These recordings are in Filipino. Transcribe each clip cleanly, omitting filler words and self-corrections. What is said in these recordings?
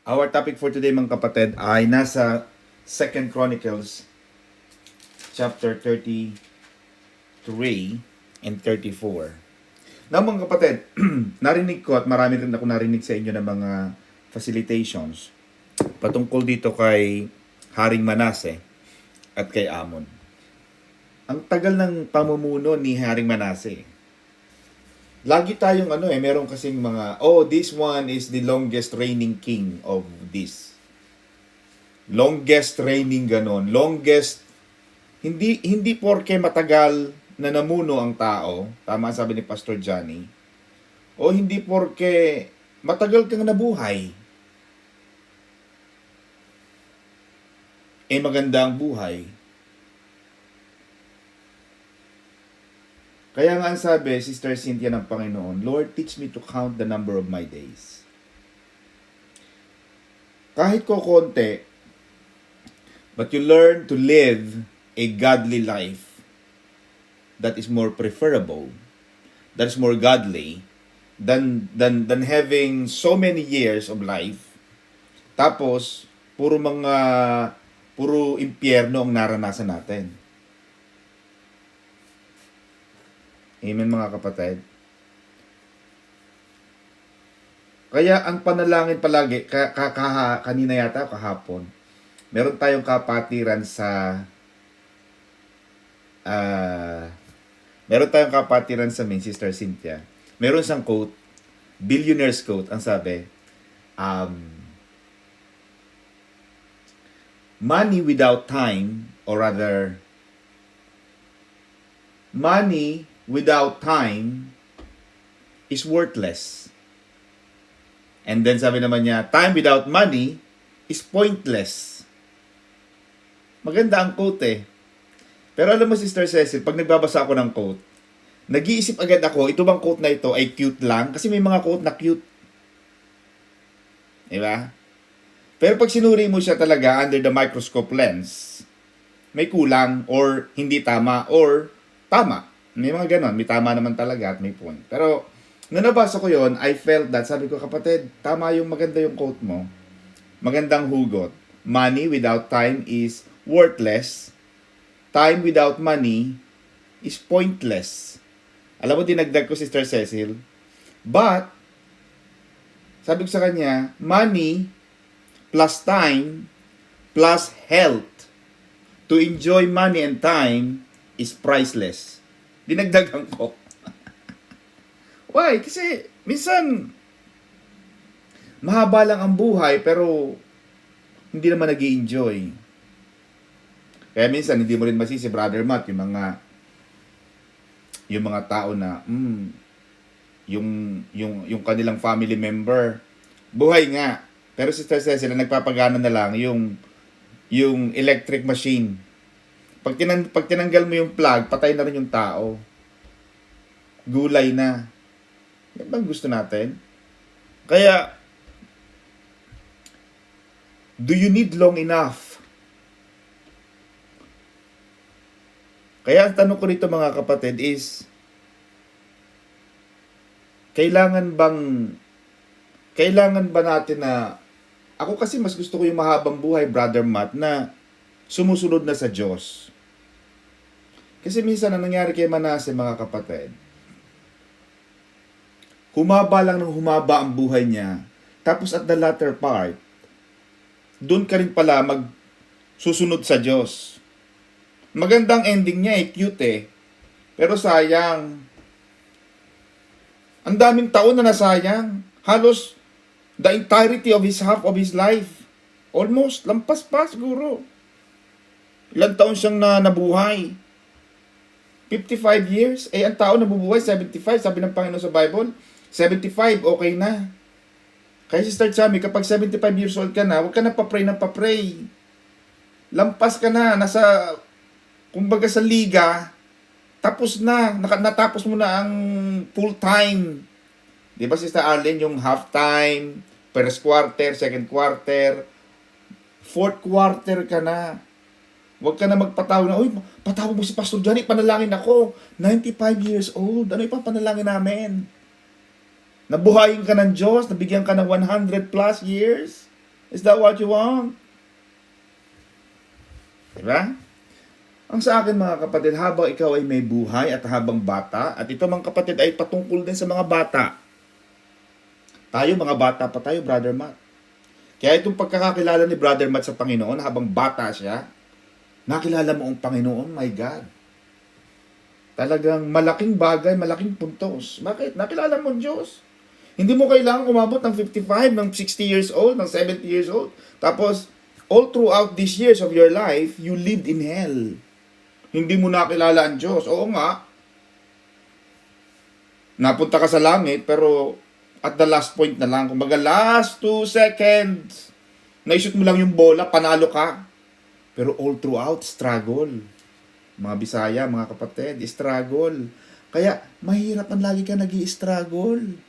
Our topic for today mga kapatid ay nasa 2 Chronicles chapter 33 and 34. Now mga kapatid, narinig ko at marami rin ako narinig sa inyo ng mga facilitations patungkol dito kay Haring Manase at kay Amon. Ang tagal ng pamumuno ni Haring Manase. Lagi tayong meron kasing mga, this one is the longest reigning king of this. Longest reigning ganon. Longest, hindi porke matagal na namuno ang tao, tama sabi ni Pastor Johnny, o hindi porke matagal kang nabuhay, maganda ang buhay. Kaya nga ang sabi, Sister Cynthia ng Panginoon, Lord, teach me to count the number of my days. Kahit ko konti, but you learn to live a godly life that is more preferable, that is more godly, than having so many years of life, tapos, puro impyerno ang naranasan natin. Amen mga kapatid. Kaya ang panalangin palagi, kanina yata kahapon, meron tayong kapatiran sa main, Sister Cynthia. Meron siyang quote, billionaire's quote, ang sabi, money without time, or rather, money without time is worthless. And then sabi naman niya, time without money is pointless. Maganda ang quote eh. Pero alam mo, Sister Cecil, pag nagbabasa ako ng quote, nag-iisip agad ako, ito bang quote na ito ay cute lang? Kasi may mga quote na cute. Diba? Pero pag sinuri mo siya talaga under the microscope lens, may kulang or hindi tama or tama. May mga ganon, may tama naman talaga at may point. Pero, nung nabasa ko yon, I felt that, sabi ko, kapatid, tama yung maganda yung quote mo. Magandang hugot. Money without time is worthless. Time without money is pointless. Alam mo, dinagdag ko, Sister Cecil. But, sabi ko sa kanya, money plus time plus health to enjoy money and time is priceless. Dinagdagan ko. Why? Kasi minsan mahaba lang ang buhay pero hindi naman nag-i-enjoy. Kaya minsan hindi mo rin masisi, Brother Matt, yung mga tao na yung kanilang family member buhay nga. Pero Sister Cecil, nagpapagana na lang yung electric machine. Pag tinanggal mo yung plug, patay na rin yung tao. Gulay na. Yan bang gusto natin? Kaya, do you need long enough? Kaya ang tanong ko rito mga kapatid is, kailangan ba natin na, ako kasi mas gusto ko yung mahabang buhay, Brother Matt, na sumusunod na sa Diyos. Kasi minsan ang nangyari kay Manase mga kapatid, humaba lang ng humaba ang buhay niya. Tapos at the latter part, doon ka rin pala magsusunod sa Diyos. Magandang ending niya cute eh. Pero sayang. Ang daming taon na nasayang. Halos the entirety of his half of his life. Almost, lampas pa siguro. Ilang taon siyang nabuhay? 55 years? Ang tao nabubuhay 75, sabi ng Panginoon sa Bible. 75, okay na. Kaya Sister Chami, kapag 75 years old ka na, huwag ka na papray ng papray. Lampas ka na, kumbaga sa liga, tapos na, natapos mo na ang full time. Di ba Sister Arlene, yung half time, first quarter, second quarter, fourth quarter ka na. Huwag ka na magpatawag na, patawag mo si Pastor Johnny, panalangin ako. 95 years old, ano ipapanalangin namin? Nabuhayin ka ng Diyos, nabigyan ka ng 100 plus years. Is that what you want? Diba? Ang sa akin mga kapatid, habang ikaw ay may buhay at habang bata, at ito mga kapatid ay patungkol din sa mga bata. Tayo mga bata pa tayo, Brother Matt. Kaya itong pagkakakilala ni Brother Matt sa Panginoon habang bata siya, nakilala mo ang Panginoon, my God. Talagang malaking bagay, malaking puntos. Bakit? Nakilala mo ang Diyos. Hindi mo kailangan umabot ng 55, ng 60 years old, ng 70 years old. Tapos, all throughout these years of your life, you lived in hell. Hindi mo nakilala ang Diyos. Oo nga, napunta ka sa langit, pero at the last point na lang, kumbaga last 2 seconds, naishoot mo lang yung bola, panalo ka. Pero all throughout, struggle. Mga Bisaya, mga kapatid, struggle. Kaya, mahirap ang lagi ka nag-i-struggle.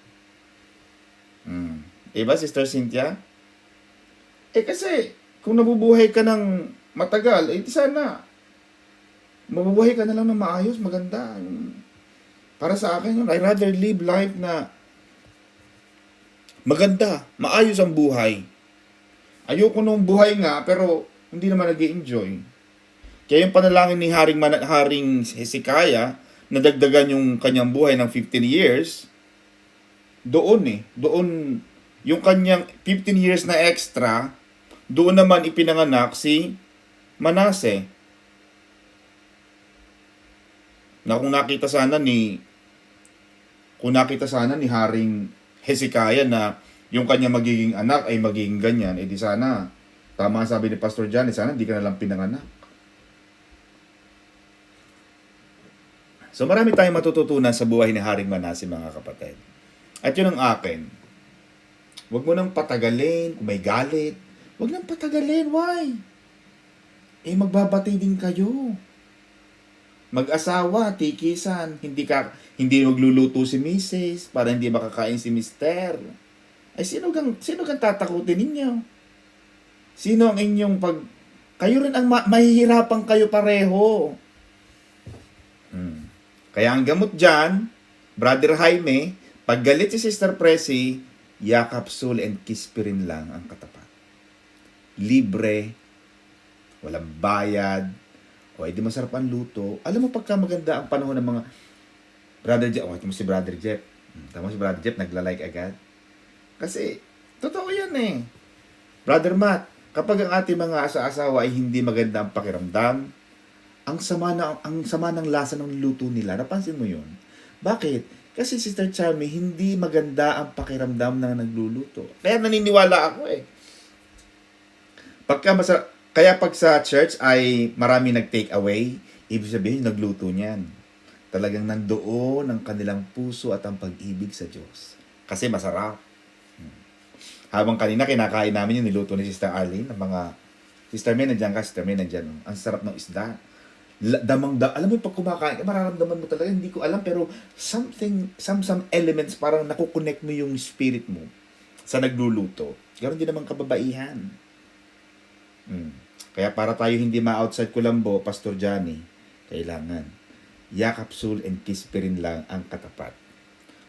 Diba, Sister Cynthia? Kasi, kung nabubuhay ka ng matagal, di sana, mabubuhay ka na lang ng maayos, maganda. Para sa akin yun, I rather live life na maganda, maayos ang buhay. Ayoko nung buhay nga, pero hindi naman nag-i-enjoy. Kaya yung panalangin ni Haring Hezekiah, nadagdagan yung kanyang buhay ng 15 years, doon yung kanyang 15 years na extra, doon naman ipinanganak si Manase. Na kung nakita sana ni Haring Hezekiah na yung kanya magiging anak ay magiging ganyan, di sana, tama sabi ni Pastor John, sana hindi ka na lang pinanganak. So marami tayong matututunan sa buhay ni Haring Manase, mga kapatid. At yun ang akin. Huwag mo nang patagalin, kung may galit, huwag nang patagalin, why? Magbabati din kayo. Mag-asawa, tikisan, hindi magluluto si Mrs. para hindi makakain si Mr. Sino kang tatakutin ninyo? Sino ang inyong kayo rin ang mahihirapan kayo pareho. Kaya ang gamot dyan, Brother Jaime, pag galit si Sister Presi, yakap, sul, and kiss rin lang ang katapat. Libre, walang bayad, o di masarap ang luto. Alam mo pagka maganda ang panahon ng mga Brother Jeff, ito mo si Brother Jeff. Tama si Brother Jeff, nagla-like agad. Kasi, totoo yan Brother Matt, kapag ang ating mga asa-asawa ay hindi maganda ang pakiramdam, ang sama ng lasa ng luto nila. Napansin mo yun? Bakit? Kasi Sister Charmy, hindi maganda ang pakiramdam ng nagluluto. Kaya naniniwala ako Kaya pag sa church ay marami nag-take away, ibig sabihin nagluto niyan. Talagang nandoon ang kanilang puso at ang pag-ibig sa Diyos. Kasi masarap. Habang kanina kinakain namin yung niluto ni Sister Arlene, ng mga Sister May nandiyan ka, Sister May nandiyan. Ang sarap ng isda. Alam mo pag kumakain, mararamdaman mo talaga, hindi ko alam, pero some elements parang nakukonect mo yung spirit mo sa nagluluto. Ganon din naman kababaihan. Kaya para tayo hindi ma-outside Kulambo, Pastor Johnny, kailangan yakap, sul, and kiss rin lang ang katapat.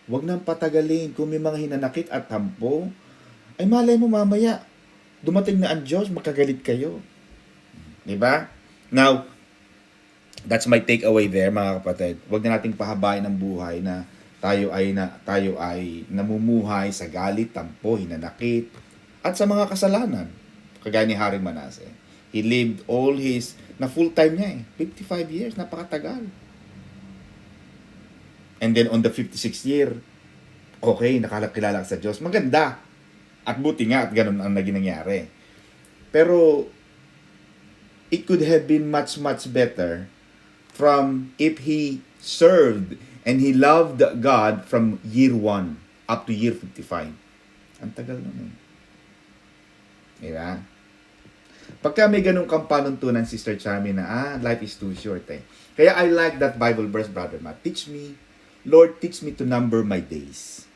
Huwag nang patagalin. Kung may mga hinanakit at tampo, ay malay mo mamaya, dumating na ang Diyos, makagalit kayo. Diba? Now, that's my takeaway there, mga kapatid. Huwag na nating pahabain ang buhay na tayo ay namumuhay sa galit, tampo, hinanakit, at sa mga kasalanan. Kagaya ni Haring Manase. He lived na full time niya 55 years, napakatagal. And then on the 56th year, okay, nakakilala sa Diyos. Maganda. At buti nga, at ganun ang naging nangyari. Pero, it could have been much, much better from if he served and he loved God from year 1 up to year 55. Ang tagal nun Diba? Pagka may ganun kang panuntunan, Sister Charmy, na life is too short Kaya I like that Bible verse, Brother Matt. Lord, teach me to number my days.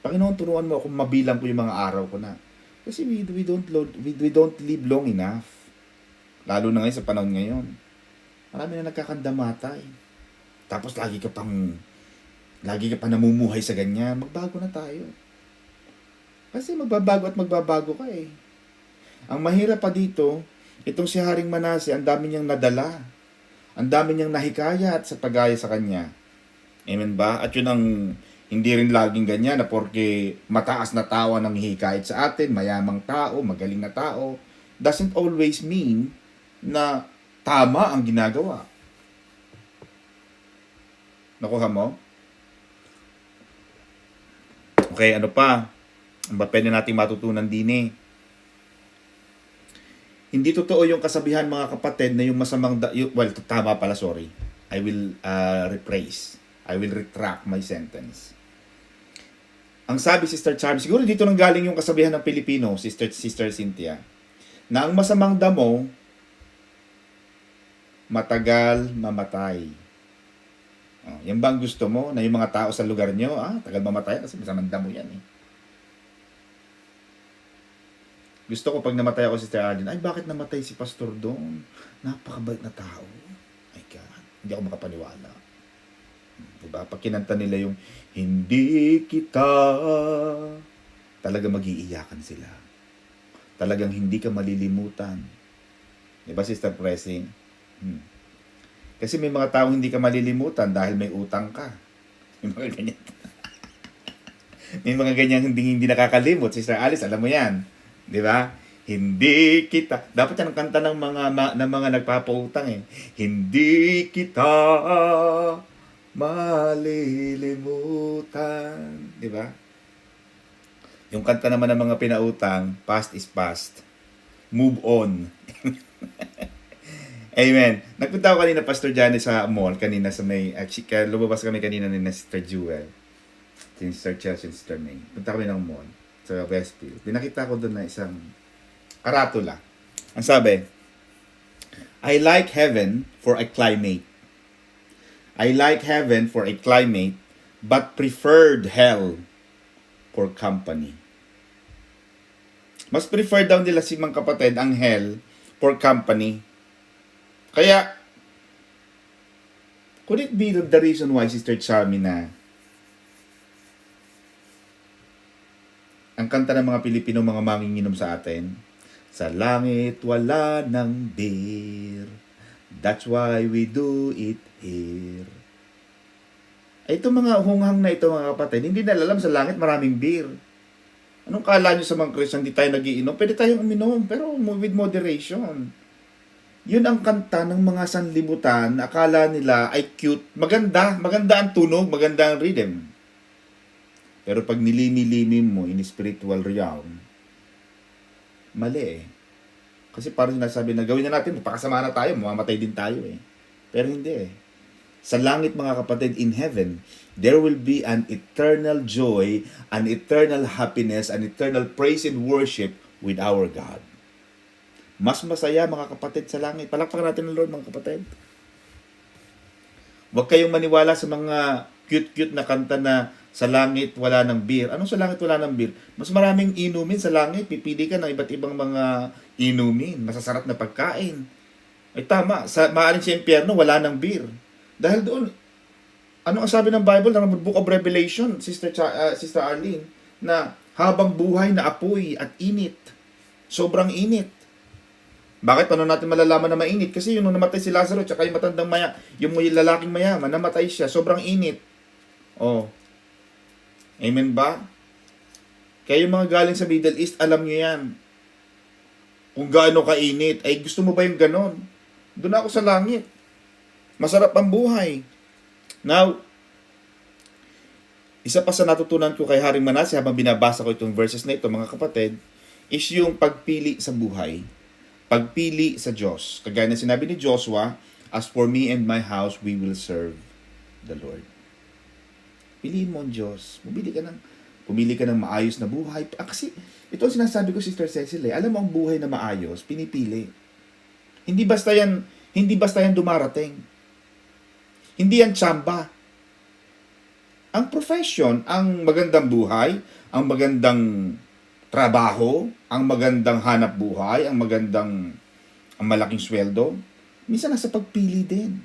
Panginoon, turuan mo ako mabilang ko yung mga araw ko na. Kasi we don't live long enough. Lalo na ngayon sa panahon ngayon. Marami na nagkakandamatay. Tapos lagi ka pa namumuhay sa ganyan. Magbago na tayo. Kasi magbabago at magbabago ka eh. Ang mahirap pa dito, itong si Haring Manase, ang dami niyang nadala. Ang dami niyang nahikayat sa pagaya sa kanya. Amen ba? At yun ang hindi rin laging ganyan na porke mataas na tao ang hikayat sa atin, mayamang tao, magaling na tao, doesn't always mean na tama ang ginagawa. Nakuha mo? Okay, ano pa? Ang ba pwede natin matutunan din eh? Hindi totoo yung kasabihan mga kapatid na yung masamang, well, tama pala, sorry. I will rephrase. I will retract my sentence. Ang sabi, Sister Charm, siguro dito nang galing yung kasabihan ng Pilipino, Sister Cynthia, na ang masamang damo, matagal mamatay. Oh, yan ba ang gusto mo? Na yung mga tao sa lugar nyo, tagal mamatay kasi masamang damo yan eh. Gusto ko pag namatay ako, Sister Arlene, ay bakit namatay si Pastor doon? Napakabait na tao. My God, hindi ako makapaniwala. Diba? Pag kinanta nila yung hindi kita, talaga mag-iiyakan sila. Talagang hindi ka malilimutan. Diba, Sister Pressing? Kasi may mga taong hindi ka malilimutan dahil may utang ka. May mga ganyan. May mga ganyan hindi nakakalimot. Sister Alice, alam mo yan. Di ba? Hindi kita. Dapat yan ang kanta ng mga nagpapautang eh. Hindi kita malilimutan. Di ba? Yung kanta naman ng mga pinautang, past is past. Move on. Amen. Nagpunta ako kanina, Pastor Johnny, sa mall. Kanina sa may, lumabas kami kanina ni Sister Jewel. Sister Chelsea, Sister May. Punta kami ng mall sa Westfield. Pinakita ko doon na isang karatula. Ang sabi, I like heaven for a climate. I like heaven for a climate, but preferred hell for company. Mas preferred daw nila si mga kapatid ang hell for company. Kaya, could it be the reason why, Sister Charmy, na ang kanta ng mga Pilipino, mga manginginom sa atin, sa langit wala ng beer, that's why we do it here. Ay, itong mga hunghang na ito, mga kapatid, hindi na alam sa langit maraming beer. Anong kala nyo sa mga Christian, hindi tayo nagiinom? Pwede tayong uminom, pero with moderation. Yun ang kanta ng mga sanlibutan, akala nila ay cute, maganda ang tunog, maganda ang rhythm. Pero pag nilimi-limi mo in spiritual realm, mali eh. Kasi parang sinasabi na gawin na natin, pakasama na tayo, mamamatay din tayo eh. Pero hindi eh. Sa langit mga kapatid, in heaven, there will be an eternal joy, an eternal happiness, an eternal praise and worship with our God. Mas masaya mga kapatid sa langit. Palakpakan natin ng Lord mga kapatid. Huwag kayong maniwala sa mga cute-cute na kanta na sa langit wala ng beer. Anong sa langit wala ng beer? Mas maraming inumin sa langit. Pipili ka ng iba't ibang mga inumin. Masasarap na pagkain. Ay tama. Maaaring sa impyerno wala ng beer. Dahil doon, ano ang sabi ng Bible ng Book of Revelation, Sister Arlene, na habang buhay na apoy at init. Sobrang init. Bakit? Paano natin malalaman na mainit? Kasi yung namatay si Lazaro, tsaka yung matandang yung lalaking mayaman, namatay siya. Sobrang init. Oh. Amen ba? Kaya yung mga galing sa Middle East, alam nyo yan. Kung gaano kainit. Ay, gusto mo ba yung ganon? Doon ako sa langit. Masarap ang buhay. Now, isa pa sa natutunan ko kay Haring Manase habang binabasa ko itong verses na ito, mga kapatid, is yung pagpili sa buhay. Pagpili sa Diyos. Kagaya na sinabi ni Joshua, as for me and my house, we will serve the Lord. Piliin mo ang Diyos. Pumili ka ng maayos na buhay. Kasi ito ang sinasabi ko, Sister Cecil, alam mo ang buhay na maayos, pinipili. Hindi basta yan dumarating. Hindi yan tsamba. Ang profession, ang magandang buhay, ang magandang trabaho, ang magandang hanap buhay, ang malaking sweldo, minsan nasa pagpili din.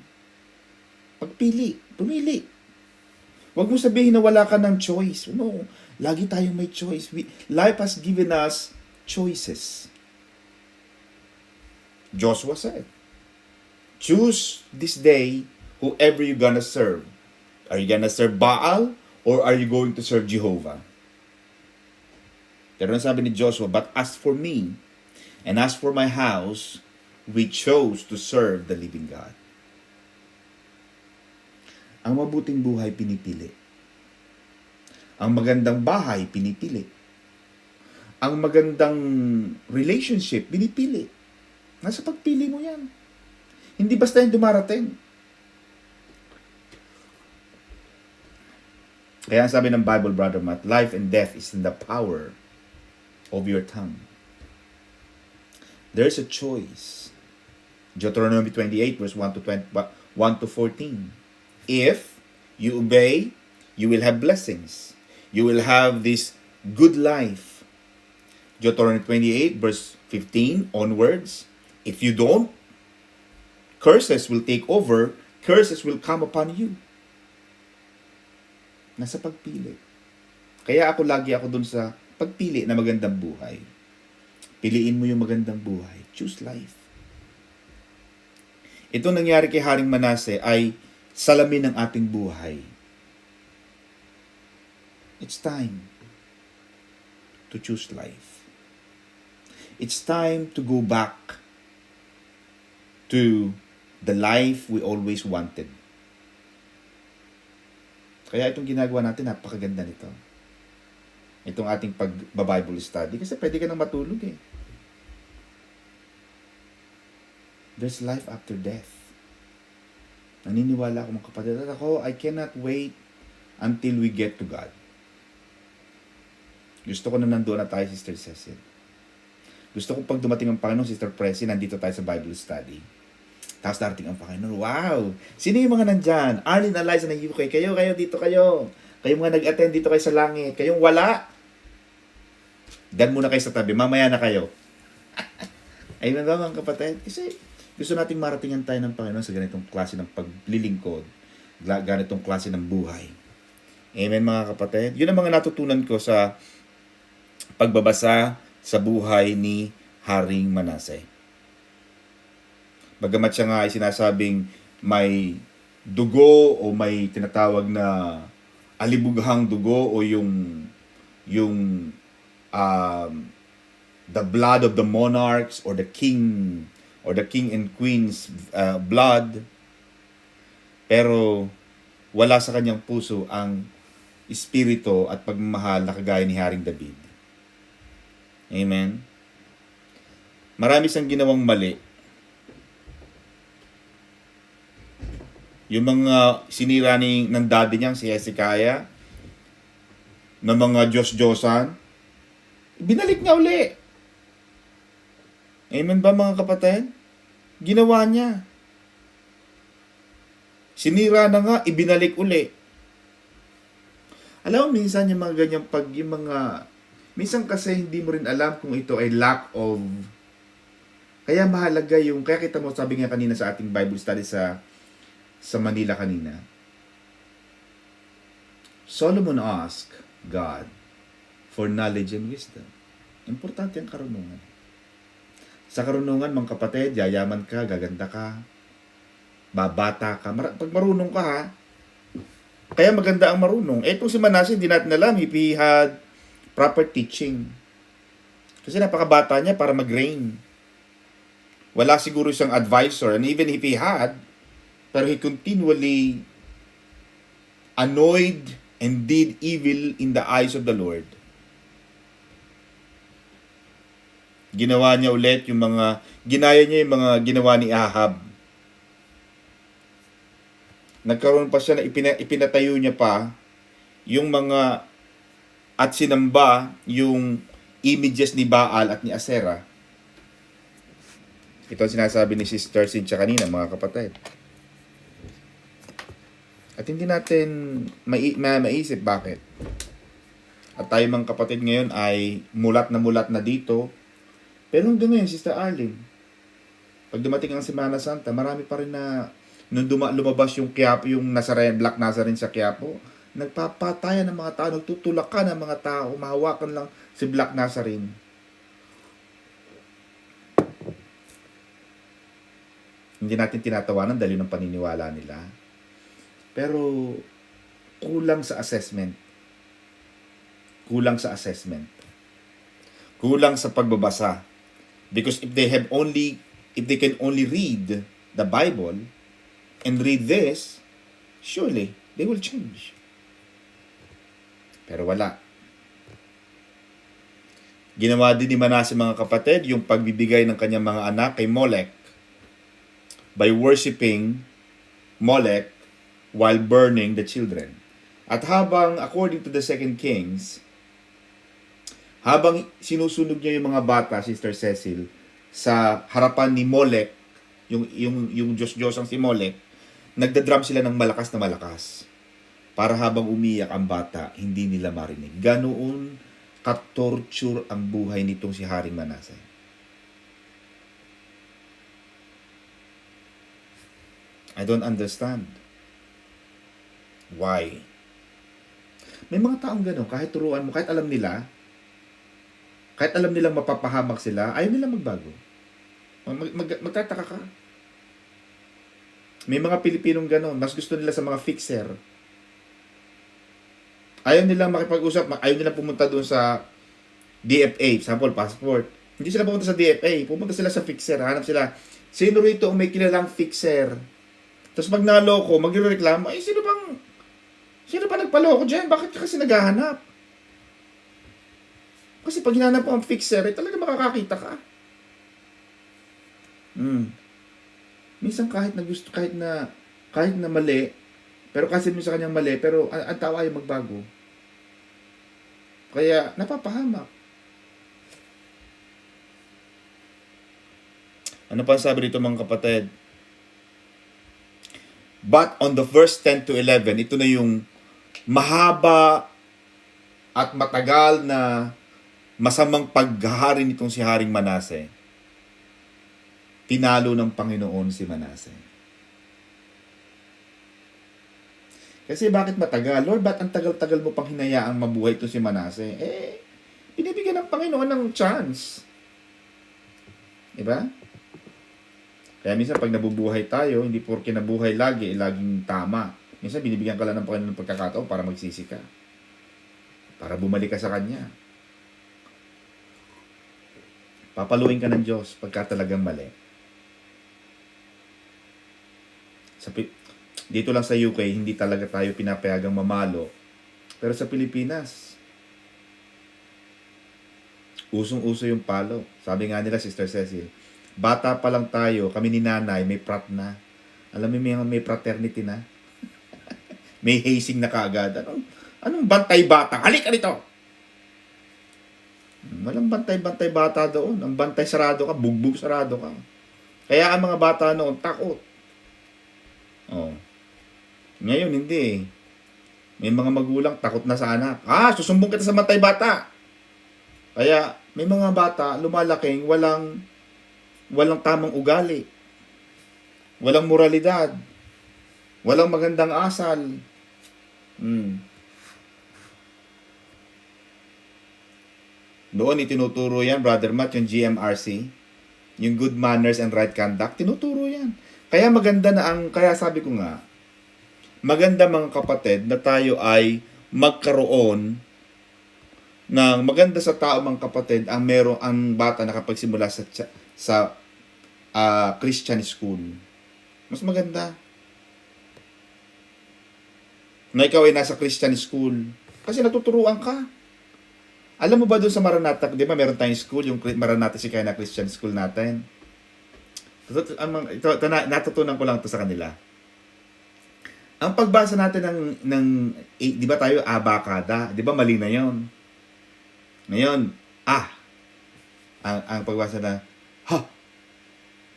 Pumili. Huwag mo sabihin na wala ka ng choice. No. Lagi tayong may choice. Life has given us choices. Joshua said, choose this day whoever you're gonna serve. Are you gonna serve Baal or are you going to serve Jehovah? Pero sabi ni Joshua, but as for me and as for my house, we chose to serve the living God. Ang mabuting buhay pinipili. Ang magandang bahay pinipili. Ang magandang relationship pinipili. Nasa pagpili mo yan. Hindi basta yung dumarating. Kaya sabi ng Bible, Brother Matt, life and death is in the power of your tongue. There's a choice. Deuteronomy 28 verse 1 to 14. If you obey, you will have blessings. You will have this good life. Deuteronomy 28 verse 15 onwards. If you don't, curses will take over. Curses will come upon you. Nasa pagpili. Kaya lagi ako dun sa pagpili na magandang buhay. Piliin mo yung magandang buhay. Choose life. Ito nangyari kay Haring Manase ay salamin ng ating buhay. It's time to choose life. It's time to go back to the life we always wanted. Kaya itong ginagawa natin, napakaganda nito. Itong ating pag-Bible study. Kasi pwede ka nang matulog eh. There's life after death. Naniniwala ako mga kapatid. At ako, I cannot wait until we get to God. Gusto ko na nandoon na tayo, Sister Cecil. Gusto ko pag dumating ang Panginoon, Sister Presi, nandito tayo sa Bible study. Tapos darating ang Panginoon. Wow! Sino yung mga nandyan? Arlene, Eliza ng UK. Kayo, dito kayo. Kayong mga nag-attend dito kayo sa langit. Kayong wala. Dan muna kayo sa tabi. Mamaya na kayo. Ayun na mga kapatid. Kasi gusto nating maratingan tayo ng Panginoon sa ganitong klase ng paglilingkod. Ganitong klase ng buhay. Amen mga kapatid. Yun ang mga natutunan ko sa pagbabasa sa buhay ni Haring Manase. Bagamat siya nga ay sinasabing may dugo o may tinatawag na alibughang dugo o yung the blood of the monarchs or the king and queen's blood, pero wala sa kanyang puso ang espiritu at pagmamahal na kagaya ni Haring David. Amen. Marami siyang ginawang mali. Yung mga sinira ng daddy niyang si Hezekiah, ng mga Diyos-Diyosan, binalik niya uli. Amen ba mga kapatid? Ginawa niya. Sinira na nga, ibinalik uli. Alam mo, minsan yung mga ganyan, minsan kasi hindi mo rin alam kung ito ay lack of, kaya mahalaga kaya kita mo, sabi nga kanina sa ating Bible study sa Manila kanina, Solomon asked God for knowledge and wisdom. Importante ang karunungan. Sa karunungan, mga kapatid, yayaman ka, gaganda ka, babata ka. Pag marunong ka ha, kaya maganda ang marunong. Itong si Manase, hindi natin alam if he had proper teaching. Kasi napakabata niya para mag-reign. Wala siguro siyang advisor. And even if he had, pero he continually annoyed and did evil in the eyes of the Lord. Ginawa niya ulit ginaya niya yung mga ginawa ni Ahab. Nagkaroon pa siya na ipinatayo niya pa yung mga at sinamba yung images ni Baal at ni Asera. Ito ang sinasabi ni Sister Cynthia kanina, mga kapatid. At hindi natin maisip bakit. At tayo mga kapatid ngayon ay mulat na dito. Pero hanggang ngayon, Sister Arlene, pag dumating ang Semana Santa, marami pa rin na nung lumabas yung Quiapo, yung Nazarene, Black Nazarene sa Quiapo, nagpapatayan ng mga tao, nagtutulakan ng mga tao, mahawakan lang si Black Nazarene. Hindi natin tinatawanan dahil ng paniniwala nila. Pero kulang sa assessment. Kulang sa assessment. Kulang sa pagbabasa. Because if they can only read the Bible and read this, surely they will change. Pero wala. Ginawa din ni Manasseh, mga kapatid, yung pagbibigay ng kanyang mga anak kay Molech by worshiping Molech while burning the children. At habang, according to the 2 Kings, habang sinusunog niya yung mga bata, Sister Cecil, sa harapan ni Molech, yung Diyos-Diyosang si Molech, nagdadrum sila ng malakas na malakas. Para habang umiyak ang bata, hindi nila marinig. Ganoon ka-torture ang buhay nitong si Haring Manasseh. I don't understand. Why? May mga taong gano'n, kahit turuan mo, kahit alam nilang mapapahamak sila, ayaw nilang magbago. Magtataka ka. May mga Pilipinong gano'n, mas gusto nila sa mga fixer. Ayaw nilang makipag-usap, ayaw nilang pumunta doon sa DFA, sample, passport. Hindi sila pumunta sa DFA, pumunta sila sa fixer, hanap sila, sino rito ang may kilalang fixer? Tapos pag naloko, magreklamo, ay sino pa nagpaloko dyan? Bakit kasi naghahanap? Kasi pag hinanap mo ang fixer, talaga makakakita ka. Minsan kahit na mali, pero kasi mo sa kanyang mali, pero ang tao ay magbago. Kaya napapahamak. Ano pa sabi dito, mga kapatid? But on the verse 10 to 11, ito na yung mahaba at matagal na masamang paghahari nitong si Haring Manasseh. Tinalo ng Panginoon si Manasseh. Kasi bakit matagal? Lord, ba't ang tagal-tagal mo pang hinayaang mabuhay ito si Manasseh? Binibigyan ng Panginoon ng chance. Diba? Kaya minsan pag nabubuhay tayo, hindi porke nabuhay laging tama. Minsan binibigyan ka lang ng Panginoon ng pagkakataon para magsisi ka. Para bumalik ka sa Kanya. Papaluin ka ng Diyos pagka talagang mali. Dito lang sa UK, hindi talaga tayo pinapayagang mamalo. Pero sa Pilipinas, usong-uso yung palo. Sabi nga nila, Sister Cecil, bata pa lang tayo, kami ni nanay, may prat na. Alam mo, may fraternity na. May hazing na kaagad. Anong bantay bata? Halika rito! Walang bantay-bantay bata doon. Ang bantay sarado ka, bugbog sarado ka. Kaya ang mga bata noon, takot. Ngayon, hindi. May mga magulang takot na sa anak. Susumbong kita sa bantay bata. Kaya, may mga bata lumalaking walang tamang ugali. Walang moralidad. Walang magandang asal. Noon, itinuturo yan, Brother Matt, yung GMRC. Yung good manners and right conduct, tinuturo yan. Kaya maganda kaya sabi ko nga, maganda mga kapatid na tayo ay magkaroon ng maganda sa tao, mga kapatid, ang bata nakapagsimula sa Christian school. Mas maganda na ikaw ay nasa Christian school kasi natuturuan ka. Alam mo ba doon sa Maranatha, di ba meron tayong school, yung Maranatha Shekinah Christian School natin? Ito, natutunan ko lang to sa kanila. Ang pagbasa natin di ba tayo abakada? Di ba mali na yon? Ngayon, ang pagbasa na,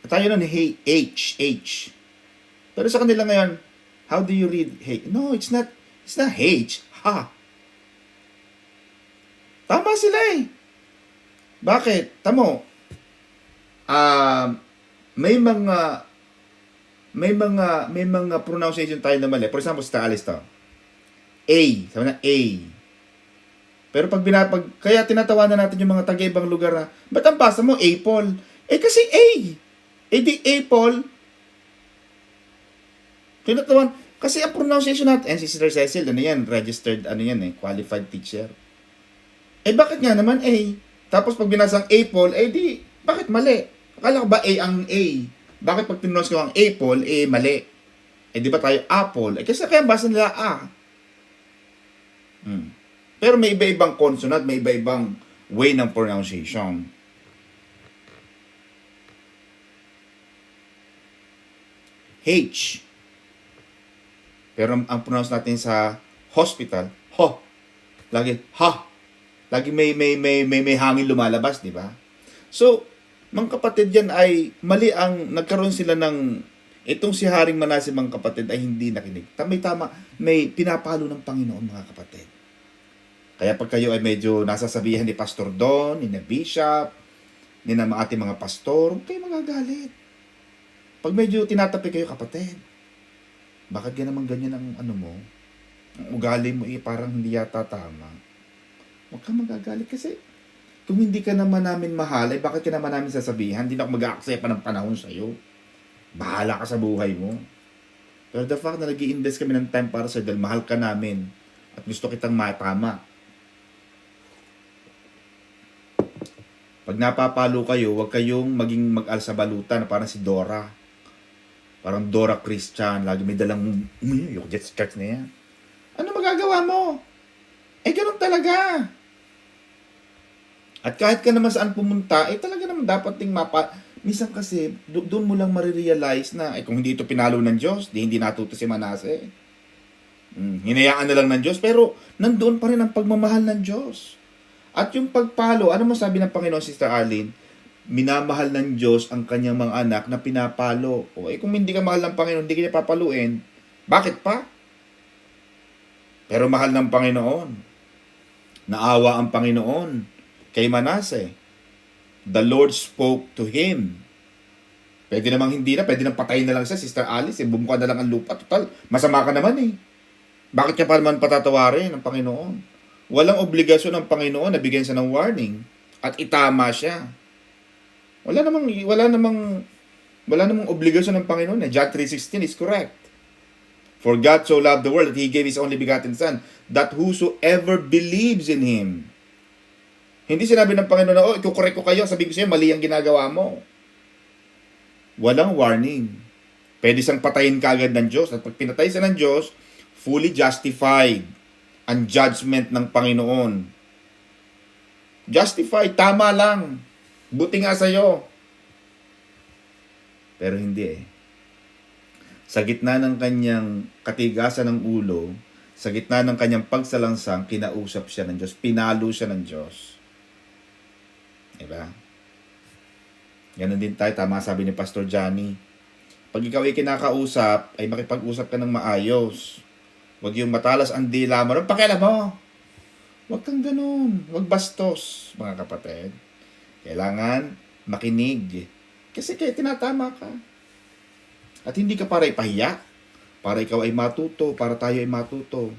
tayo nun, H. Pero sa kanila ngayon, how do you read H? No, it's not H. Tama sila eh. Bakit? Tamo, may mga pronunciation tayo na mali. For example, sa Alice to. A. Sabi na A. Pero kaya tinatawanan natin yung mga taga-ibang lugar na, ba't ang basa mo Apple? Eh kasi A. Eh di Apple. Tinatawan. Kasi ang pronunciation natin, and si Sister Cecil, ano yan, registered, ano yan qualified teacher. Eh bakit nga naman A? Tapos pag binasang Apple, eh di, bakit mali? Akala ko ba A ang A? Bakit pag tinunod ko ang Apple, eh mali? Eh di ba tayo Apple? Eh kasi kaya basa nila A. Pero may iba-ibang consonant, may iba-ibang way ng pronunciation. H. Pero ang pronounce natin sa hospital, ho. Lagi ha. Lagi may hangin lumalabas, di ba? So, mga kapatid yan ay mali ang nagkaroon sila ng itong si Haring Manase mga kapatid ay hindi nakinig. Tama, may pinapalo ng Panginoon mga kapatid. Kaya pag kayo ay medyo nasasabihan ni Pastor Don, ni na Bishop, ni na ating mga pastor, huwag kayo magagalit. Pag medyo tinatapi kayo kapatid, bakit ganyan ang ano mo? Ang ugali mo parang hindi yata tama. Huwag kang magagalit kasi kung hindi ka naman namin mahal, ay bakit ka naman namin sasabihan? Hindi na ako mag-a-accept pa ng panahon sa'yo. Bahala ka sa buhay mo. Pero the fact na nag-i-invest kami ng time para sa'yo dahil mahal ka namin at gusto kitang matama. Pag napapalo kayo, huwag kayong maging mag-al sa balutan na parang si Dora. Parang Dora Christian. Lagi may dalang, yung jet skirts na yan. Ano magagawa mo? Eh, ganun talaga. At kahit ka naman saan pumunta, eh talaga naman dapat ting minsan kasi, doon mo lang marirealize na, kung hindi ito pinalo ng Diyos, hindi natuto si Manase. Hinayaan na lang ng Diyos, pero nandoon pa rin ang pagmamahal ng Diyos. At yung pagpalo, ano mo sabi ng Panginoon, Sister Arlene? Minamahal ng Diyos ang kanyang mga anak na pinapalo. O kung hindi ka mahal ng Panginoon, hindi ka niya papaluin, bakit pa? Pero mahal ng Panginoon. Naawa ang Panginoon kay Manase. The Lord spoke to him. Pwede namang hindi na, pwede nang patayin na lang siya, Sister Alice, bumuka na lang ang lupa. Total, masama ka naman Bakit niya pa naman patatawarin ng Panginoon? Walang obligasyon ng Panginoon na bigyan siya ng warning at itama siya. Wala namang obligasyon ng Panginoon. John 3:16 is correct. For God so loved the world that He gave His only begotten Son, that whosoever believes in Him. Hindi sinabi ng Panginoon na, ikukorek ko kayo, sabi ko sa'yo, mali ang ginagawa mo. Walang warning. Pwede siyang patayin kaagad ng Diyos. At pag pinatay siya ng Diyos, fully justified ang judgment ng Panginoon. Justified, tama lang. Buti nga sa'yo. Pero hindi Sa gitna ng kanyang katigasan ng ulo, sa gitna ng kanyang pagsalangsang, kinausap siya ng Diyos. Pinalo siya ng Diyos. Diba? Ganon din tayo, tama sabi ni Pastor Johnny. Pag ikaw ay kinakausap, ay makipag-usap ka ng maayos. Huwag yung matalas ang dila mo. Anong pakialam mo? Huwag kang ganun. Huwag bastos, mga kapatid. Kailangan makinig. Kasi kaya tinatama ka. At hindi ka para ipahiya. Para ikaw ay matuto. Para tayo ay matuto.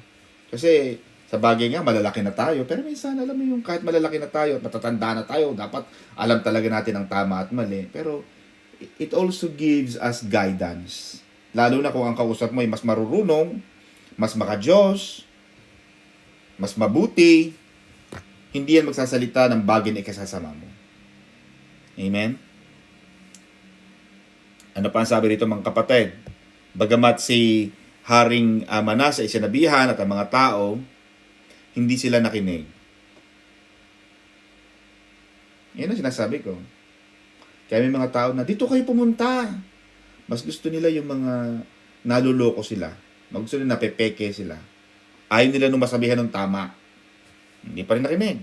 Kasi sa bagay nga, malalaki na tayo. Pero minsan, alam mo yung kahit malalaki na tayo, matatanda na tayo, dapat alam talaga natin ang tama at mali. Pero it also gives us guidance. Lalo na kung ang kausap mo ay mas marurunong, mas maka-Diyos, mas mabuti, hindi yan magsasalita ng bagay na ikasasama mo. Amen? Ano pa ang sabi rito mga kapatid? Bagamat si Haring Manase ay sinabihan at ang mga tao, hindi sila nakinig. Yan ang sinasabi ko. Kaya may mga tao na, dito kayo pumunta. Mas gusto nila yung mga naluloko sila. Gusto nila napepeke sila. Ayaw nila nung masabihan ng tama. Hindi pa rin nakinig.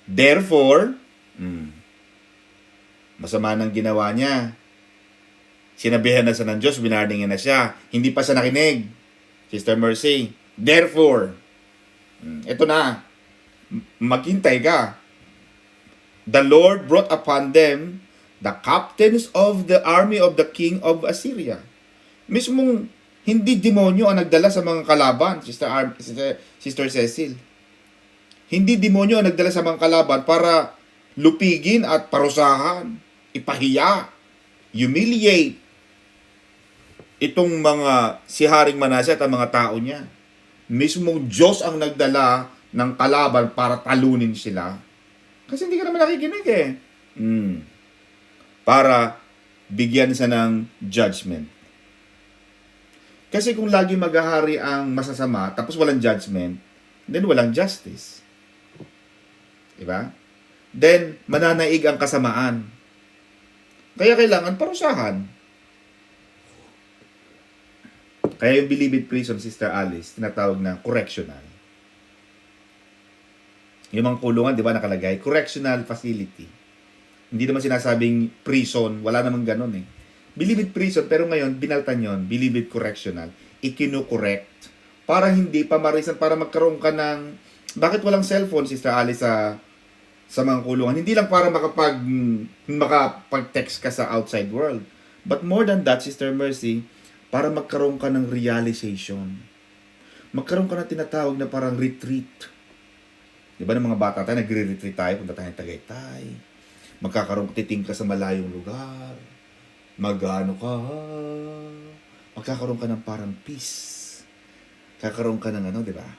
Therefore, masama nang ginawa niya. Sinabihan na siya ng Diyos, binardingin na siya. Hindi pa siya nakinig. Sister Mercy. Therefore, ito na. Maghintay ka. The Lord brought upon them the captains of the army of the king of Assyria. Mismong Hindi demonyo ang nagdala sa mga kalaban, Sister Cecil. Hindi demonyo ang nagdala sa mga kalaban para lupigin at parusahan, ipahiya, humiliate itong mga si Haring Manasseh at ang mga tao niya. Mismong Diyos ang nagdala ng kalaban para talunin sila. Kasi hindi ka naman nakikinig eh. Para bigyan siya ng judgment. Kasi kung lagi maghahari ang masasama, tapos walang judgment, then walang justice. Diba? Then, mananaig ang kasamaan. Kaya kailangan parusahan. Kaya yung Bilibid Prison, Sister Alice, tinatawag na correctional. Yung mga kulungan, di ba, nakalagay, correctional facility. Hindi naman sinasabing prison, wala namang ganun eh. Bilibid Prison, pero ngayon, binaltan yon, Bilibid Correctional, ikinu-correct. Para hindi pamarisan, para magkaroon ka ng, bakit walang cellphone, Sister Alice, sa mga kulungan? Hindi lang para makapag-text ka sa outside world. But more than that, Sister Mercy, para magkaroon ka ng realization. Magkaroon ka ng tinatawag na parang retreat. Di ba ng mga bata tayo, nagre-retreat tayo, punta tayo ng Tagaytay. Titing ka sa malayong lugar. Magkakaroon ka ng parang peace. Kakaroon ka ng di ba?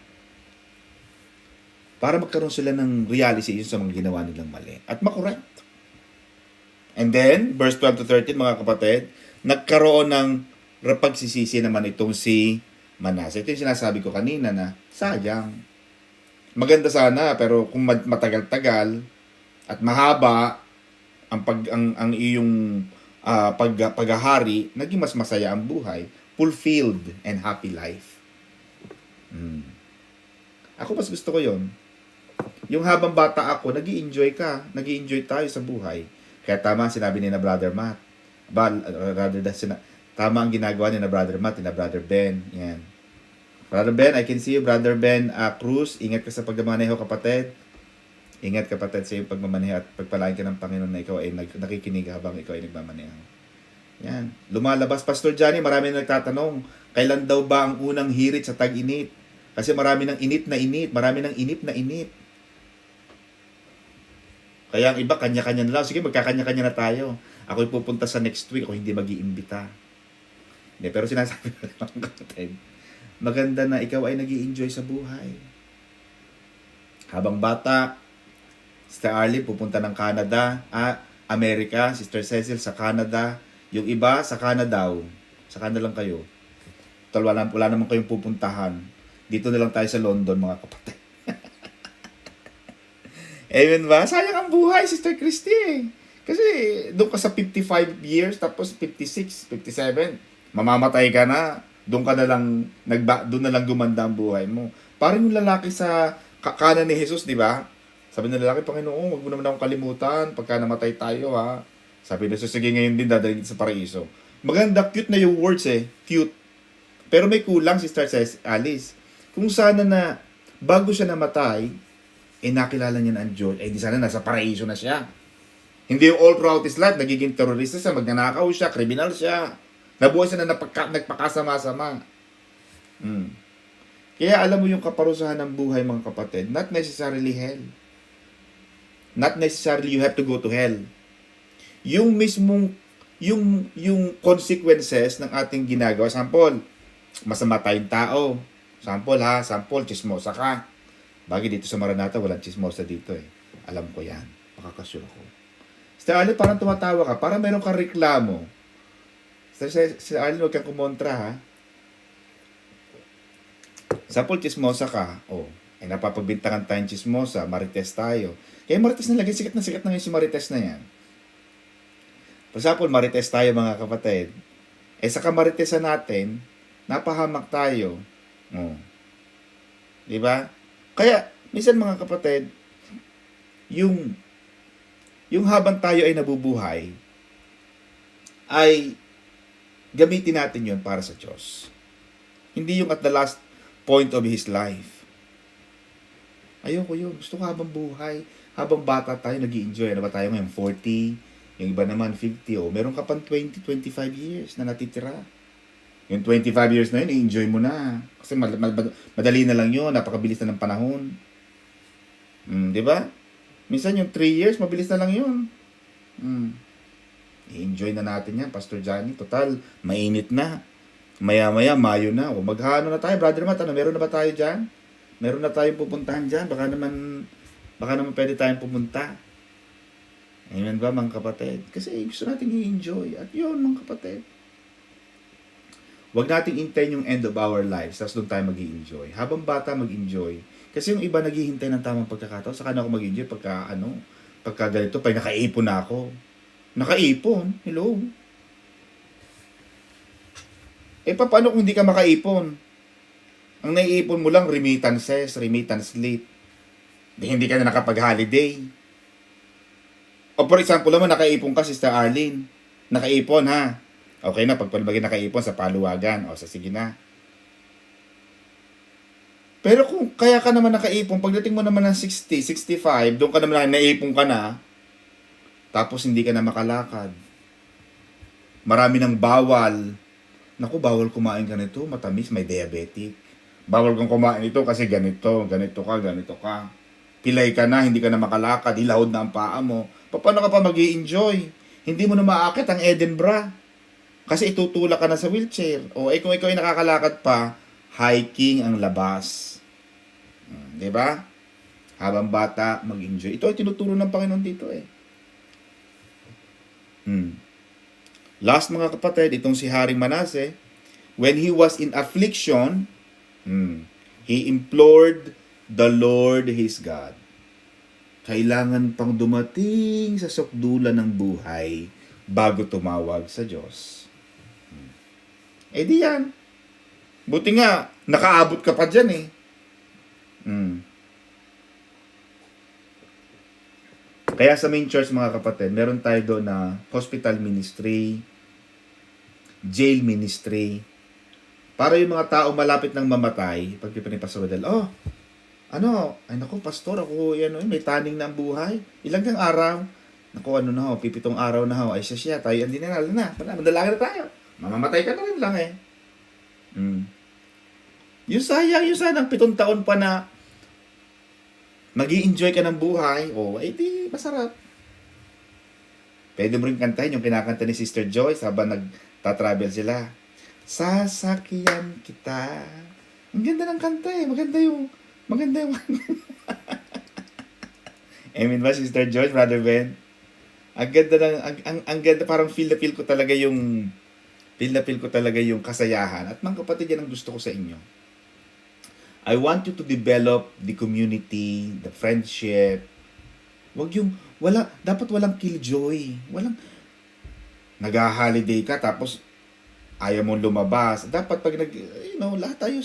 Para magkaroon sila ng realization sa mga ginawa nilang mali. At makorrect. And then, verse 12 to 13, mga kapatid, nagkaroon ng pagsisisi naman itong si Manasseh. Ito yung sinasabi ko kanina na, sayang. Maganda sana, pero kung matagal-tagal at mahaba ang iyong paghahari, naging mas masaya ang buhay, fulfilled and happy life. Ako mas gusto ko yon. Yung habang bata ako, nag-i-enjoy tayo sa buhay. Kaya tama sinabi ni na Brother Matt. Tama ang ginagawa ni na Brother Matt, ni na Brother Ben. Yan. Brother Ben, I can see you. Brother Ben Cruz, ingat ka sa pagmamaneho, kapatid. Ingat, kapatid, sa iyong pagmamaneho at pagpalain ka ng Panginoon na ikaw ay nakikinig habang ikaw ay nagmamaneho. Yan. Lumalabas, Pastor Johnny, marami na nagtatanong, kailan daw ba ang unang hirit sa tag-init? Kasi marami ng init na init, marami ng init na init. Kaya ang iba, kanya-kanya na lang. Sige, magkakanya-kanya na tayo. Ako'y pupunta sa next week, ako hindi mag-iimbita. Hindi, pero sinasabi ko lang, kapatid, maganda na ikaw ay nag-i-enjoy sa buhay. Habang bata, Sister Arlie pupunta ng Canada, Amerika, Sister Cecil sa Canada, yung iba sa Canada, sa Canada lang kayo. Wala naman kayong pupuntahan. Dito na lang tayo sa London, mga kapatid. Amen ba? Sayang ang buhay, Sister Christy. Kasi doon ka sa 55 years, tapos 56, 57, mamamatay ka na. Doon na lang gumanda ang buhay mo. Parang yung lalaki sa kanan ni Jesus, di ba? Sabi ng lalaki, Panginoon, wag mo naman akong kalimutan pagka namatay tayo, ha. Sabi ng Jesus, sige, ngayon din dadalhin sa paraiso. Maganda, cute na yung words eh. Cute. Pero may kulang, Sister Alice. Kung sana na bago siya namatay, nakilala niya na ang Diyos, di sana nasa paraiso na siya. Hindi yung all throughout his life, nagiging terorista siya, magnanakaw siya, kriminal siya. Nabuhay siya na nagpakasama-sama. Kaya alam mo yung kaparusahan ng buhay, mga kapatid, not necessarily hell. Not necessarily you have to go to hell. Yung mismong, yung consequences ng ating ginagawa. Sample, masama tayong tao. Sample, chismosa ka. Bagay dito sa Maranata, walang chismosa dito eh. Alam ko yan. Makakasure ako. Sister Ali, parang tumatawa ka. Parang meron kang reklamo. Sister Ali, huwag kang kumontra ha. Sample, chismosa ka. Napapagbintangan tayong chismosa. Marites tayo. Kaya Marites na lagi, sikat na ngayon si Marites na yan. For example, Marites tayo, mga kapatid. Sa kamaritesan natin, napahamak tayo. Diba? Kaya, minsan mga kapatid, yung habang tayo ay nabubuhay, ay gamitin natin yon para sa Diyos. Hindi yung at the last point of his life. Ayoko yun. Gusto ko habang buhay, habang bata tayo, nag-i-enjoy. Ano ba tayo ngayon? 40, yung iba naman 50. Meron ka pang 20, 25 years na natitira. Yung 25 years na yun, i-enjoy mo na. Kasi madali na lang yun, napakabilis na ng panahon. Di ba? Minsan yung 3 years, mabilis na lang yun. I-enjoy na natin yan, Pastor Johnny. Total, mainit na. Maya-maya, Mayo na. O maghano na tayo, Brother Matt. Ano, meron na ba tayo dyan? Meron na tayong pupuntahan dyan. Baka naman pwede tayong pumunta. Amen ba, mga kapatid? Kasi gusto natin i-enjoy. At yun, mga kapatid. Huwag nating hintayin yung end of our lives, tapos doon tayo mag-i-enjoy. Habang bata, mag-enjoy. Kasi yung iba naghihintay ng tamang pagkakataon, saka na ako mag-enjoy pagka ganito, pag nakaipon na ako. Nakaipon? Hello? Paano kung hindi ka makaipon? Ang naiipon mo lang, remittances, remittance slip. Hindi ka na nakapag-holiday. O for example naman, nakaipon ka, Sister Arlene. Nakaipon, ha? Okay na, pagpalbagin nakaipon sa paluwagan. O, sige na. Pero kung kaya ka naman nakaipon, pagdating mo naman ng 60, 65, doon ka naman naipon ka na, tapos hindi ka na makalakad. Marami ng bawal. Naku, bawal kumain ganito, matamis, may diabetic. Bawal kang kumain ito kasi ganito ka. Pilay ka na, hindi ka na makalakad, hilahod na ang paa mo. Paano ka pa mag-i-enjoy? Hindi mo na maakit ang Edinburgh. Kasi itutulak ka na sa wheelchair. O kung ikaw ay nakakalakad pa, hiking ang labas. Diba? Habang bata, mag-enjoy. Ito ay tinuturo ng Panginoon dito eh. Last mga kapatid, itong si Haring Manasseh, when he was in affliction, he implored the Lord his God. Kailangan pang dumating sa sukdulan ng buhay bago tumawag sa Diyos. Di yan. Buti nga, nakaabot ka pa dyan eh. Kaya sa main church mga kapatid, meron tayo doon na hospital ministry, jail ministry. Para yung mga tao malapit ng mamatay, pag ni Pastor Rodel, ay naku, pastor, ako, may taning na ang buhay. Ilang kang araw? Naku, 7 araw na ay siya, tayo, hindi na, madalaga na tayo. Mamamatay ka na rin lang eh. Yung sayang, yung sanang 7 taon pa na mag-i-enjoy ka ng buhay, di masarap. Pwede mo rin kantahin yung kinakanta ni Sister Joyce habang nagtatravel sila. Sasakyan kita. Ang ganda ng kanta eh. Maganda yung Amen ba, Sister Joyce, Brother Ben? Ang ganda, parang feel ko talaga yung kasayahan. At mga kapatid, yan ang gusto ko sa inyo. I want you to develop the community, the friendship. Dapat walang killjoy. Nag-holiday ka, tapos ayaw mong lumabas. Dapat pag lahat tayo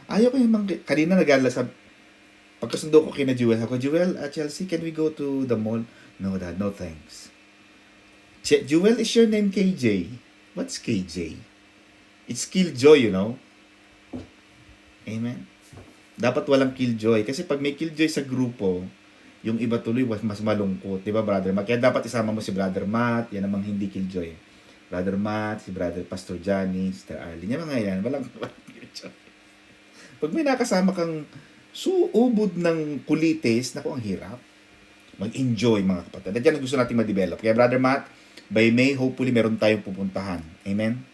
ayaw ko kanina nag-alasab. Pagkasundo ko kina Jewel, Jewel, Chelsea, can we go to the mall? No, Dad, no thanks. Jewel, is your name KJ? What's KJ? It's killjoy, Amen? Dapat walang killjoy. Kasi pag may killjoy sa grupo, yung iba tuloy mas malungkot. Diba, Brother Matt? Kaya dapat isama mo si Brother Matt. Yan namang hindi killjoy. Brother Matt, si Brother Pastor Johnny, Sister Arlene. Yung mga yan, walang killjoy. Pag may nakasama kang suubod ng kulitis, naku, ang hirap. Mag-enjoy, mga kapatid. At yan ang gusto natin ma-develop. Kaya, Brother Matt, by May, hopefully, meron tayong pupuntahan. Amen?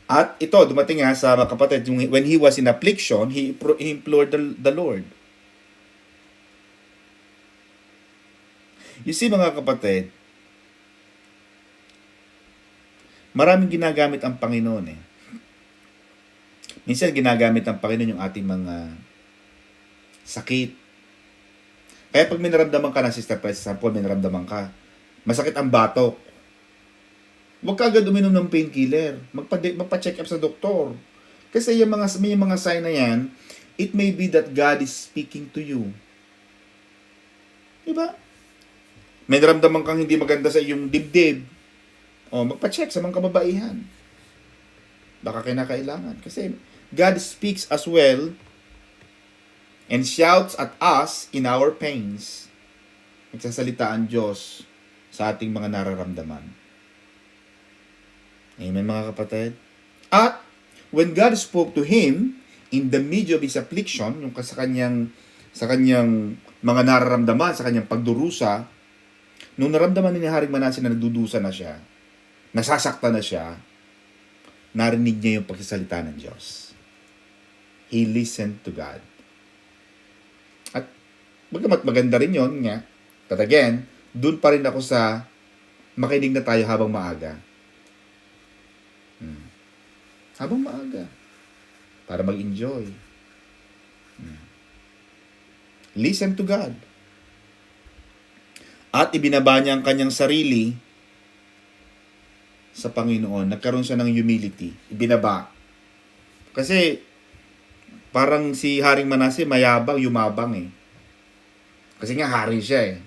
At ito, dumating nga sa mga kapatid, when he was in affliction, he implored the Lord. You see, mga kapatid, maraming ginagamit ang Panginoon eh. Minsan ginagamit ng Panginoon yung ating mga sakit. Kaya pag may naramdaman ka na, Sister, for example, may naramdaman ka, masakit ang batok, huwag ka agad uminom ng painkiller. Magpa-check up sa doktor. Kasi may mga sign na yan, it may be that God is speaking to you. Diba? May naramdaman kang hindi maganda sa iyong dibdib. Magpa-check sa mga kababaihan. Baka kinakailangan. Kasi God speaks as well and shouts at us in our pains. Nagsasalita ang Diyos sa ating mga nararamdaman. Amen, mga kapatid? At when God spoke to him in the midst of his affliction, yung sa kanyang mga nararamdaman, sa kanyang pagdurusa, nung naramdaman ni Haring Manasseh na nagdudusa na siya, nasasaktan na siya, narinig niya yung pagsasalita ng Diyos. He listened to God. At bagamat maganda rin yun nga, but again, dun pa rin ako sa makinig na tayo habang maaga. Habang maaga. Para mag-enjoy. Listen to God. At ibinaba niya ang kanyang sarili sa Panginoon. Nagkaroon siya ng humility. Ibinaba. Kasi parang si Haring Manasseh mayabang, yumabang eh. Kasi nga hari siya eh.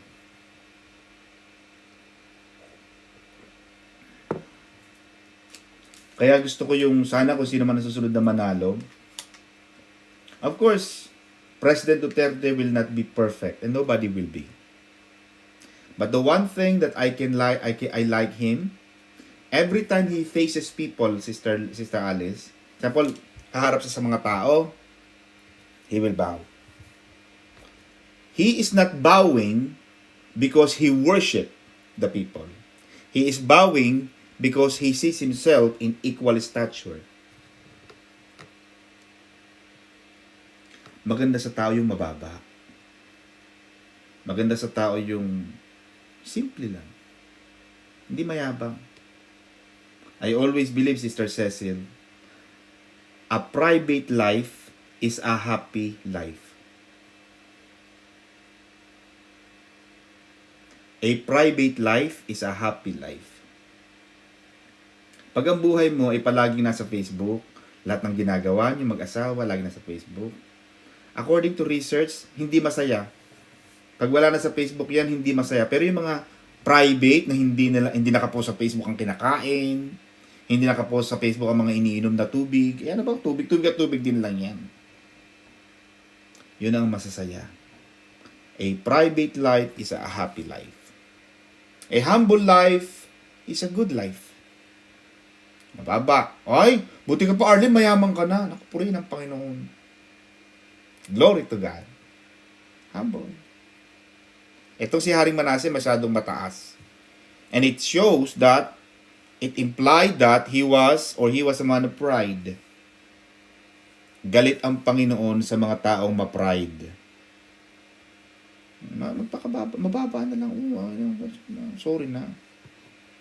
Kaya gusto ko yung sana kung sino man nasusunod na manalo. Of course, President Duterte will not be perfect and nobody will be. But the one thing that I like him, every time he faces people, Sister Alice, example, haharap siya sa mga tao, he will bow. He is not bowing because he worship the people. He is bowing because he sees himself in equal stature. Maganda sa tao yung mababa. Maganda sa tao yung simple lang. Hindi mayabang. I always believe, Sister Cecil, a private life is a happy life. A private life is a happy life. Pag ang buhay mo ay palaging nasa Facebook, lahat ng ginagawa niyo mag-asawa, lagi nasa Facebook. According to research, hindi masaya. Pag wala na sa Facebook yan, hindi masaya. Pero yung mga private na hindi nakapost sa Facebook ang kinakain, hindi nakapost sa Facebook ang mga iniinom na tubig, ano bang tubig? Tubig at tubig din lang yan. Yun ang masasaya. A private life is a happy life. A humble life is a good life. Mababa. Ay, buti ka pa, Arlene, mayaman ka na. Nakapurihin ng Panginoon. Glory to God. Humble. Itong si Haring Manasseh masyadong mataas. And it shows that, it implied that he was a man of pride. Galit ang Panginoon sa mga taong ma-pride. Mababa na lang. Sorry na.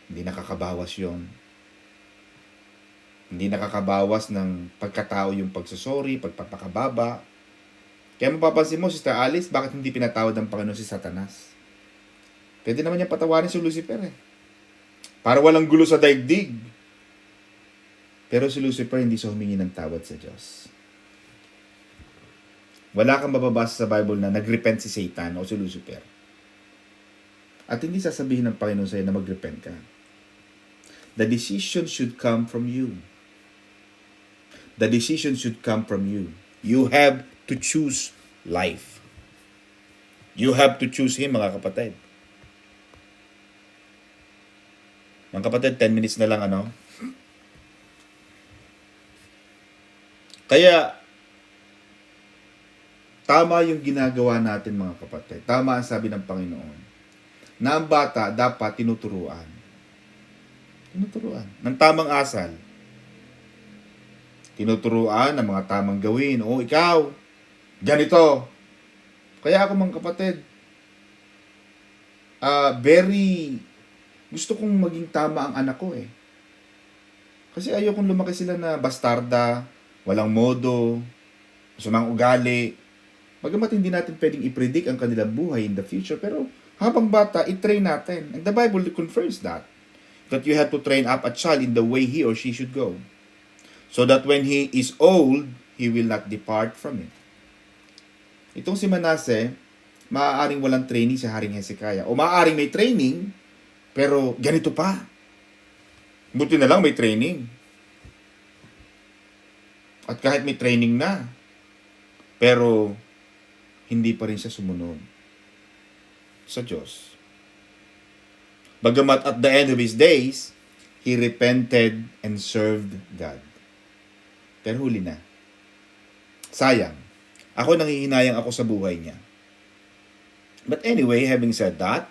Hindi nakakabawas yon. Hindi nakakabawas ng pagkatao yung pagsusori, pagpapakababa. Kaya mapapansin mo, Sister Alice, bakit hindi pinatawad ng Panginoon si Satanas? Pwede naman niya patawarin si Lucifer eh. Para walang gulo sa daigdig. Pero si Lucifer hindi siya humingi ng tawad sa Diyos. Wala kang mababasa sa Bible na nagrepent si Satan o si Lucifer. At hindi sasabihin ng Panginoon sa'yo na magrepent ka. The decision should come from you. The decision should come from you. You have to choose life. You have to choose Him, mga kapatid. Mga kapatid, 10 minutes na lang, ano? Kaya, tama yung ginagawa natin, mga kapatid. Tama ang sabi ng Panginoon. Na ang bata dapat tinuturuan. Tinuturuan. Ng tamang asal. Tinuturuan ng mga tamang gawin. O, ikaw, ganito. Kaya ako, mga kapatid, gusto kong maging tama ang anak ko eh. Kasi ayokong lumaki sila na bastarda, walang modo, masamang ugali. Bagamat hindi natin pwedeng i-predict ang kanilang buhay in the future, pero habang bata, i-train natin. And the Bible confirms that you have to train up a child in the way he or she should go. So that when he is old, he will not depart from it. Itong si Manasseh, maaaring walang training si Haring Hezekiah. O maaaring may training, pero ganito pa. Buti na lang may training. At kahit may training na, pero hindi pa rin siya sumunod sa Diyos. Bagamat at the end of his days, he repented and served God. Pero huli na. Sayang. Ako nangihinayang ako sa buhay niya. But anyway, having said that,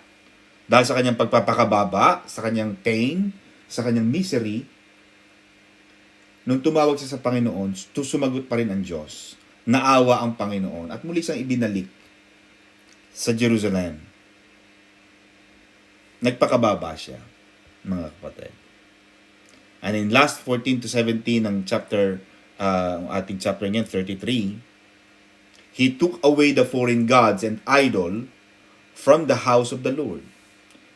dahil sa kanyang pagpapakababa, sa kanyang pain, sa kanyang misery, nung tumawag siya sa Panginoon, sumagot pa rin ang Diyos. Naawa ang Panginoon at muli siyang ibinalik sa Jerusalem. Nagpakababa siya, mga kapatid. And in last 14 to 17 ng chapter, ating chapter ngayon, 33, he took away the foreign gods and idol from the house of the Lord.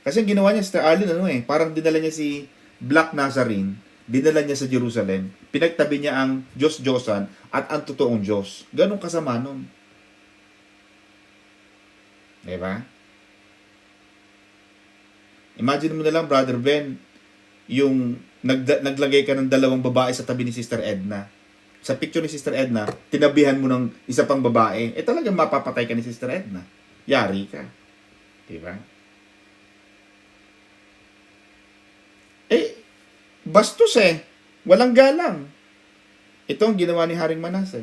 Kasi ang ginawa niya, Sister Arlene, parang dinala niya si Black Nazarene, dinala niya sa Jerusalem, pinagtabi niya ang Diyos-Diyosan at ang totoong Diyos. Ganong kasama nun. Diba? Imagine mo na lang, Brother Ben, yung naglagay ka ng dalawang babae sa tabi ni Sister Edna. Sa picture ni Sister Edna, tinabihan mo ng isa pang babae, talagang mapapatay ka ni Sister Edna. Yari ka. Diba? Bastos walang galang. Ito ang ginawa ni Haring Manase.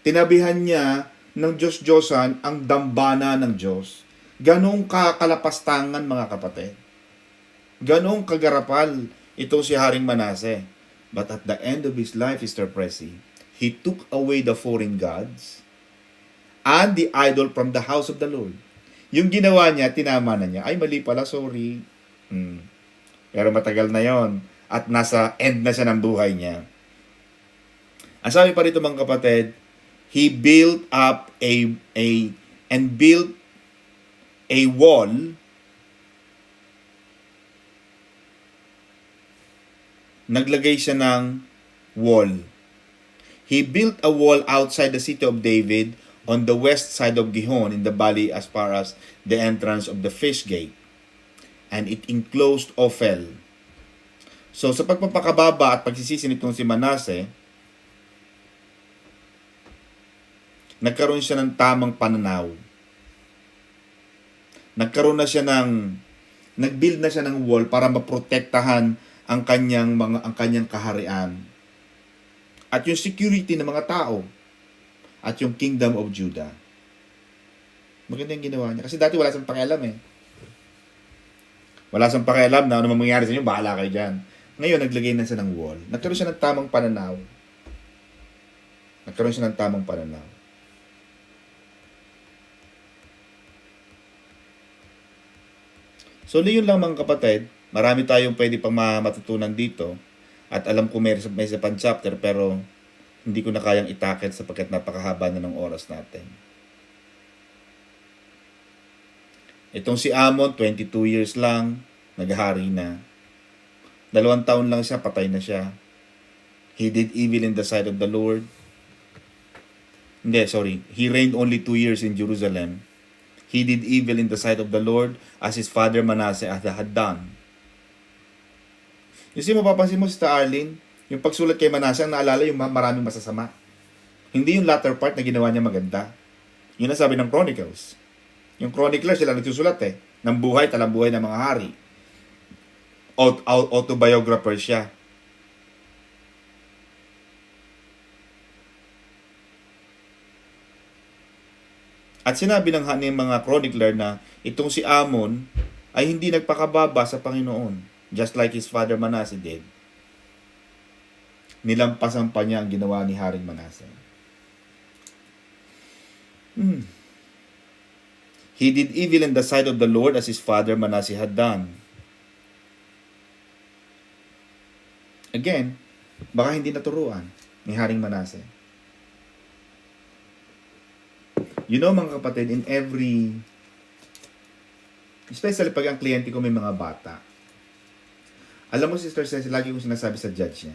Tinabihan niya ng Diyos-Diyosan ang dambana ng Diyos. Ganong kakalapastangan, mga kapatid. Ganong kagarapal itong si Haring Manase. But at the end of his life, Sister Pressy, he took away the foreign gods and the idol from the house of the Lord. Yung ginawa niya, tinama na niya. Ay, mali pala, sorry. Pero matagal na yon at nasa end na siya ng buhay niya. Ang sabi pa rito, mga kapatid, he built up built a wall naglagay siya ng wall. He built a wall outside the city of David on the west side of Gihon in the valley as far as the entrance of the fish gate. And it enclosed Ophel. So sa pagpapakababa at pagsisisi nitong si Manase, nagkaroon siya ng tamang pananaw. Nag-build na siya ng wall para maprotektahan ang kanyang kaharian. At yung security ng mga tao. At yung kingdom of Judah. Maganda yung ginawa niya. Kasi dati wala siyang pakialam Wala siyang pakialam na ano mangyayari sa inyo, bahala kayo dyan. Ngayon, naglagay na siya ng wall. Nagkaroon siya ng tamang pananaw. So, yun lang, mga kapatid. Marami tayong pwede pang matutunan dito. At alam ko may isa pang chapter, pero hindi ko na kayang itakit sapagkat napakahaba na ng oras natin. Itong si Amon, 22 years lang, naghahari na. 2 taon lang siya, patay na siya. He did evil in the sight of the Lord. He reigned only 2 years in Jerusalem. He did evil in the sight of the Lord as his father Manasseh had done. You see, mapapansin mo, Sister Arlene, yung pagsulat kay Manasseh, ang naalala yung maraming masasama. Hindi yung latter part na ginawa niya maganda. Yun ang sabi ng Chronicles. Yung Chronicler, sila nagsusulat ng buhay, talambuhay ng mga hari. Autobiographer siya. At sinabi ng mga chronicler na itong si Amon ay hindi nagpakababa sa Panginoon, just like his father Manasseh did. Nilampasan pa niya ang ginawa ni Haring Manasseh. He did evil in the sight of the Lord as his father Manasseh had done. Again, baka hindi naturuan ni Haring Manasseh. You know, mga kapatid, in every, especially pag ang kliyente ko may mga bata, alam mo, Sister Ceci, lagi kong sinasabi sa judge niya,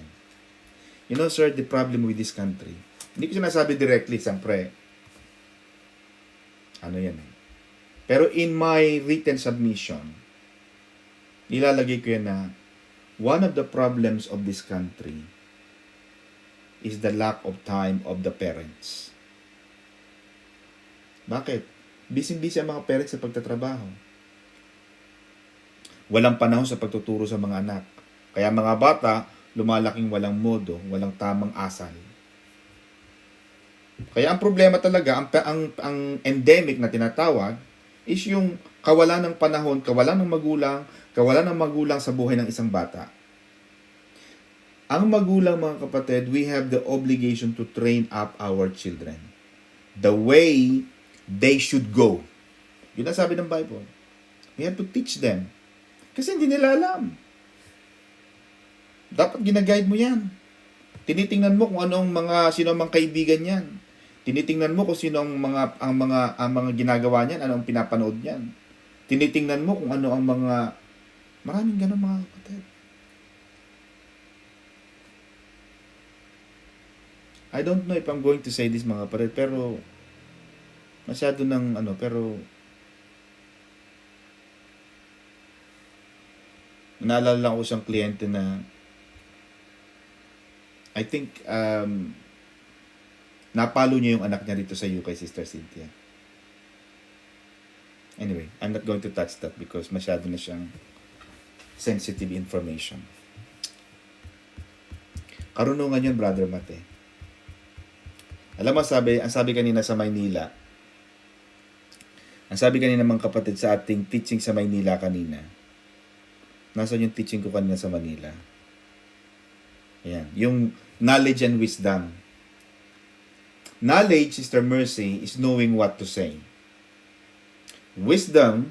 you know, sir, the problem with this country, hindi ko sinasabi directly, siyempre, pero in my written submission, nilalagay ko yan na, one of the problems of this country is the lack of time of the parents. Bakit? Busy-busy ang mga parents sa pagtatrabaho. Walang panahon sa pagtuturo sa mga anak. Kaya mga bata, lumalaking walang modo, walang tamang asal. Kaya ang problema talaga, ang endemic na tinatawag, is yung kawalan ng panahon, kawalan ng magulang sa buhay ng isang bata. Ang magulang, mga kapatid, we have the obligation to train up our children the way they should go. Yun ang sabi ng Bible. We have to teach them. Kasi hindi nila alam. Dapat ginaguide mo yan. Tinitingnan mo kung sino ang mga kaibigan niyan. Tinitingnan mo kung sino ang mga ginagawa niyan, ano ang pinapanood niyan. Tinitingnan mo kung ano ang maraming ganun, mga kapatid. I don't know if I'm going to say this, mga kapatid, pero masyado pero naalala lang ako isang kliyente na I think napalo niya yung anak niya dito sa UK, Sister Cynthia. Anyway, I'm not going to touch that because masyado na siyang sensitive information. Karunungan yun, Brother Mate. Alam mo, ang sabi kanina sa Maynila, ang sabi kanina, mga kapatid, sa ating teaching sa Maynila kanina, nasaan yung teaching ko kanina sa Manila? Ayan, yung knowledge and wisdom. Knowledge, Sister Mercy, is knowing what to say. Wisdom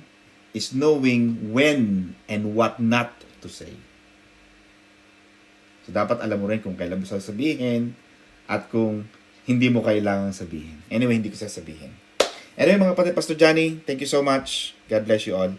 is knowing when and what not to say. So, dapat alam mo rin kung kailan mo sasabihin at kung hindi mo kailangang sabihin. Anyway, hindi ko sasabihin. Anyway, mga kapatid, Pastor Johnny, thank you so much. God bless you all.